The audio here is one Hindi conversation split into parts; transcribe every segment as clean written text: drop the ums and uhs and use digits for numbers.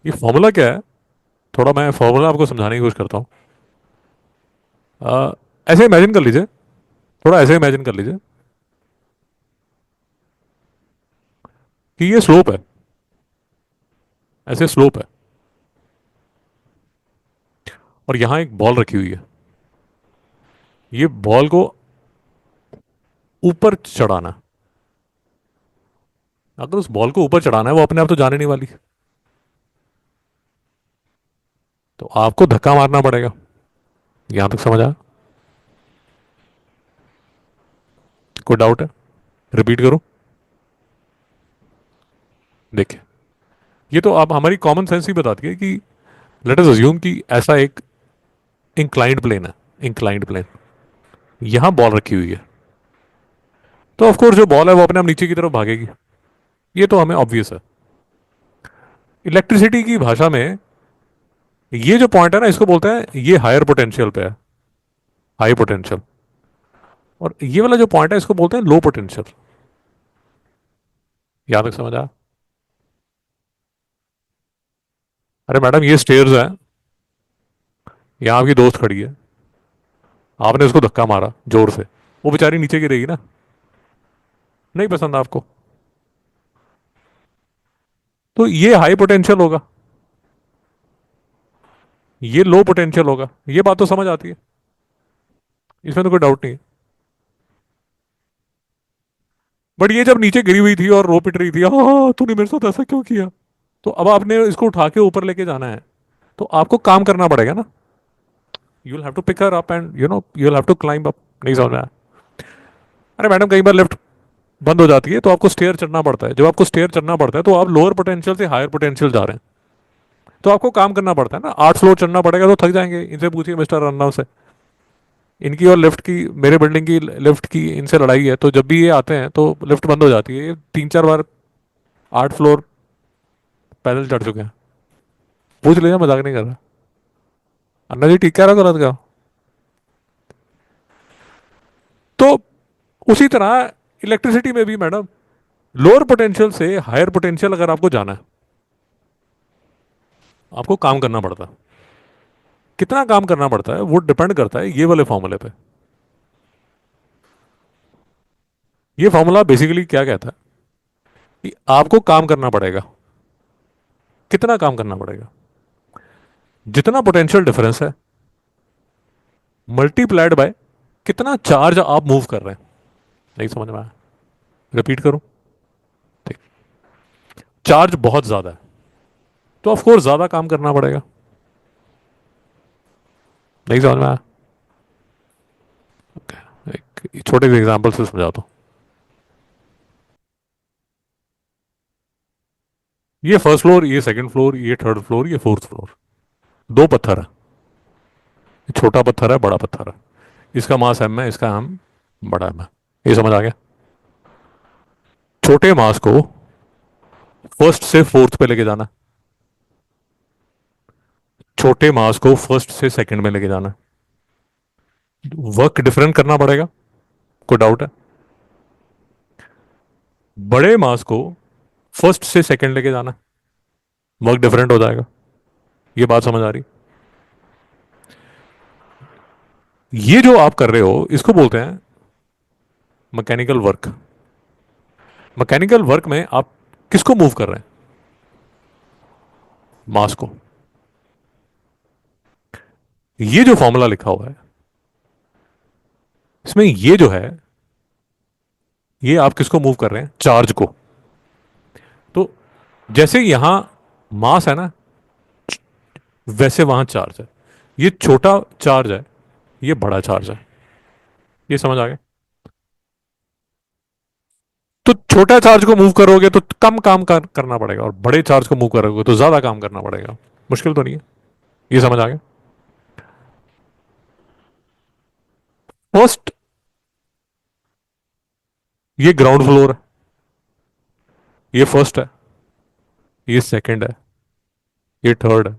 ये फॉर्मूला क्या है? थोड़ा मैं फॉर्मूला आपको समझाने की कोशिश करता हूँ। ऐसे इमेजिन कर लीजिए, थोड़ा ऐसे इमेजिन कर लीजिए कि ये स्लोप है, ऐसे स्लोप है, और यहां एक बॉल रखी हुई है। ये बॉल को ऊपर चढ़ाना है। अगर उस बॉल को ऊपर चढ़ाना है, वो अपने आप तो जाने नहीं वाली, तो आपको धक्का मारना पड़ेगा। यहां तक समझ आया? कोई डाउट है? रिपीट करो। देखिए, ये तो आप हमारी कॉमन सेंस ही बताती है कि लेट अस अज्यूम कि ऐसा एक इंक्लाइंड प्लेन है, इंक्लाइंड प्लेन, यहां बॉल रखी हुई है। तो ऑफ कोर्स जो बॉल है वो अपने आप नीचे की तरफ भागेगी। ये तो हमें ऑब्वियस है। इलेक्ट्रिसिटी की भाषा में ये जो पॉइंट है ना, इसको बोलते हैं ये हायर पोटेंशियल पे है, हाई पोटेंशियल। और ये वाला जो पॉइंट है, इसको बोलते हैं लो पोटेंशियल। यहां तक समझ आया? अरे मैडम, ये स्टेयर्स है, यहां आपकी दोस्त खड़ी है, आपने उसको धक्का मारा जोर से, वो बेचारी नीचे गिरेगी ना। नहीं पसंद आपको, तो ये हाई पोटेंशियल होगा, ये लो पोटेंशियल होगा। ये बात तो समझ आती है, इसमें तो कोई डाउट नहीं है। बट ये जब नीचे गिरी हुई थी और रो पिट रही थी, हाँ तूने मेरे साथ ऐसा क्यों किया, तो अब आपने इसको उठा के ऊपर लेके जाना है, तो आपको काम करना पड़ेगा ना। You will have to pick her up and you will have to climb up. नहीं समझ में आया? अरे मैडम, कई बार लिफ्ट बंद हो जाती है तो आपको स्टेयर चढ़ना पड़ता है। जब आपको स्टेयर चढ़ना पड़ता है तो आप लोअर पोटेंशियल से हायर पोटेंशियल जा रहे हैं, तो आपको काम करना पड़ता है ना। 8 फ्लोर चढ़ना पड़ेगा तो थक जाएंगे। इनसे पूछिए मिस्टर रन्ना से, इनकी और लिफ्ट की, मेरे बिल्डिंग की लिफ्ट की इनसे लड़ाई है, तो जब भी ये आते हैं तो लिफ्ट बंद हो जाती है। ये 3-4 बार 8 फ्लोर पैदल चढ़ चुके हैं। पूछ लीजिए, मजाक नहीं कर रहा। अन्ना जी ठीक कह रहा, गलत का? तो उसी तरह इलेक्ट्रिसिटी में भी मैडम, लोअर पोटेंशियल से हायर पोटेंशियल अगर आपको जाना है, आपको काम करना पड़ता है। कितना काम करना पड़ता है वो डिपेंड करता है ये वाले फॉर्मूले पे। ये फॉर्मूला बेसिकली क्या कहता है कि आपको काम करना पड़ेगा। कितना काम करना पड़ेगा? जितना पोटेंशियल डिफरेंस है मल्टीप्लाइड बाय कितना चार्ज आप मूव कर रहे हैं। नहीं समझ में आया? रिपीट करूं? ठीक। चार्ज बहुत ज्यादा है तो ऑफ कोर्स ज्यादा काम करना पड़ेगा। नहीं समझ में आया? एक छोटे से एग्जांपल से समझाता हूं। ये फर्स्ट फ्लोर, ये सेकंड फ्लोर, ये थर्ड फ्लोर, ये फोर्थ फ्लोर। दो पत्थर है, छोटा पत्थर है, बड़ा पत्थर है। इसका मास एम है, इसका एम बड़ा एम है। ये समझ आ गया? छोटे मास को फर्स्ट से फोर्थ पे लेके जाना, छोटे मास को फर्स्ट से सेकंड में लेके जाना। वर्क डिफरेंट करना पड़ेगा, कोई डाउट है? बड़े मास को फर्स्ट से सेकंड लेके जाना, वर्क डिफरेंट हो जाएगा। ये बात समझ आ रही? ये जो आप कर रहे हो इसको बोलते हैं मैकेनिकल वर्क। मैकेनिकल वर्क में आप किसको मूव कर रहे हैं? मास को। ये जो फॉर्मूला लिखा हुआ है, इसमें ये जो है, ये आप किसको मूव कर रहे हैं? चार्ज को। तो जैसे यहां मास है ना, वैसे वहां चार्ज है। ये छोटा चार्ज है, ये बड़ा चार्ज है। ये समझ आ गया? तो छोटा चार्ज को मूव करोगे तो कम काम करना पड़ेगा, और बड़े चार्ज को मूव करोगे तो ज्यादा काम करना पड़ेगा। मुश्किल तो नहीं है? ये समझ आ गया? फर्स्ट, ये ग्राउंड फ्लोर है, ये फर्स्ट है, ये सेकंड है, ये थर्ड है,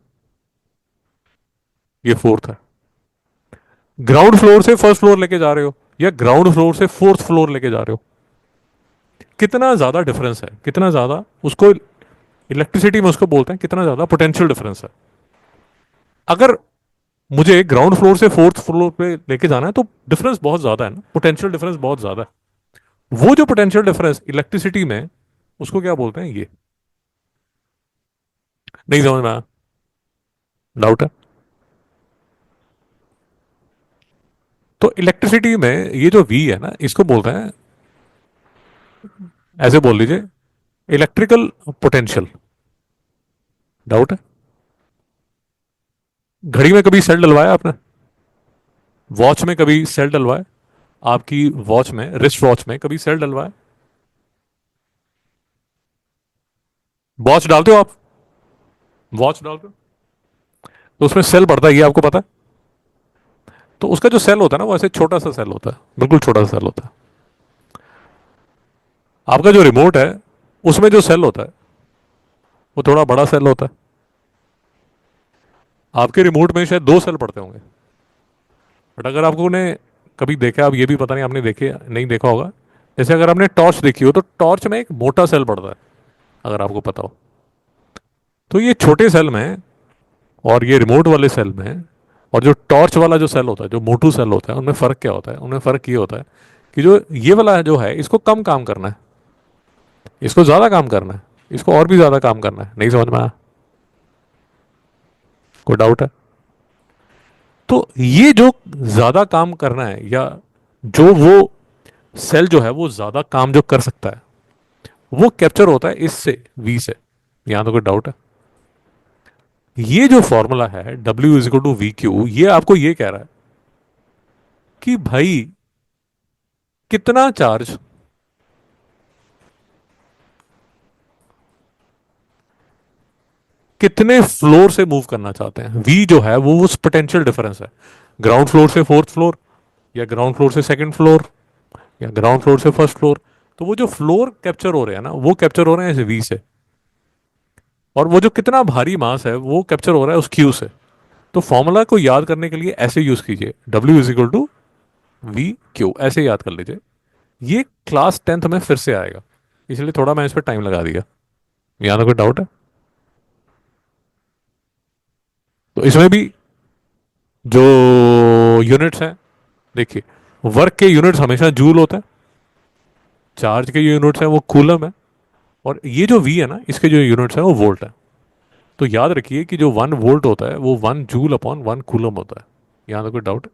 ये फोर्थ है। ग्राउंड फ्लोर से फर्स्ट फ्लोर लेके जा रहे हो या ग्राउंड फ्लोर से फोर्थ फ्लोर लेके जा रहे हो, कितना ज्यादा डिफरेंस है, कितना ज्यादा उसको इलेक्ट्रिसिटी में उसको बोलते हैं कितना ज्यादा पोटेंशियल डिफरेंस है। अगर मुझे ग्राउंड फ्लोर से फोर्थ फ्लोर पे लेके जाना है तो डिफरेंस बहुत ज्यादा है ना, पोटेंशियल डिफरेंस बहुत ज्यादा है। वो जो पोटेंशियल डिफरेंस इलेक्ट्रिसिटी में, उसको क्या बोलते हैं, ये नहीं समझ में आया? डाउट है? तो इलेक्ट्रिसिटी में ये जो वी है ना, इसको बोलते हैं, ऐसे बोल लीजिए, इलेक्ट्रिकल पोटेंशियल। डाउट है? घड़ी में कभी सेल डलवाया आपने? वॉच में कभी सेल डलवाया? आपकी वॉच में, रिस्ट वॉच में कभी सेल डलवाया? वॉच डालते हो आप? वॉच डालते हो तो उसमें सेल बढ़ता है, ये आपको पता है? तो उसका जो सेल होता है ना, वो ऐसे छोटा सा सेल होता है, बिल्कुल छोटा सा सेल होता है। आपका जो रिमोट है, उसमें जो सेल होता है वो थोड़ा बड़ा सेल होता है। आपके रिमोट में शायद दो सेल पड़ते होंगे। बट अगर आपको ने कभी देखा, आप ये भी पता नहीं आपने देखे नहीं देखा होगा, जैसे अगर आपने टॉर्च देखी हो तो टॉर्च में एक मोटा सेल पड़ता है, अगर आपको पता हो। तो ये छोटे सेल में और ये रिमोट वाले सेल में और जो टॉर्च वाला जो सेल होता है, जो मोटू सेल होता है, उनमें फ़र्क क्या होता है? उनमें फ़र्क ये होता है कि जो ये वाला जो है, इसको कम काम करना है, इसको ज़्यादा काम करना है, इसको और भी ज़्यादा काम करना है। नहीं समझ में आया? कोई डाउट है? तो ये जो ज़्यादा काम करना है, या जो वो सेल जो है वो ज़्यादा काम जो कर सकता है, वो कैप्चर होता है इससे, वी से। यहां तो कोई डाउट है? ये जो फॉर्मूला है W is equal to V Q, ये आपको ये कह रहा है कि भाई कितना चार्ज कितने फ्लोर से मूव करना चाहते हैं। वी जो है वो उस पोटेंशियल डिफरेंस है, ग्राउंड फ्लोर से फोर्थ फ्लोर, या ग्राउंड फ्लोर से सेकंड फ्लोर, या ग्राउंड फ्लोर से फर्स्ट फ्लोर। तो वो जो फ्लोर कैप्चर हो रहे हैं ना, वो कैप्चर हो रहे हैं इस वी से। और वो जो कितना भारी मास है वो कैप्चर हो रहा है उस क्यू से। तो फॉर्मूला को याद करने के लिए ऐसे यूज कीजिए, W is equal to V Q, ऐसे याद कर लीजिए। ये क्लास 10th में फिर से आएगा, इसलिए थोड़ा मैं इस पर टाइम लगा दिया। यहाँ तो कोई डाउट है? तो इसमें भी जो यूनिट्स हैं, देखिए, वर्क के यूनिट्स हमेशा जूल होता है, चार्ज के जो यूनिट्स हैं वो कूलम है, और ये जो वी है ना, इसके जो यूनिट्स हैं वो वोल्ट है। तो याद रखिए कि जो 1 वोल्ट होता है वो 1 जूल अपॉन 1 कूलम होता है। यहाँ तो कोई डाउट है?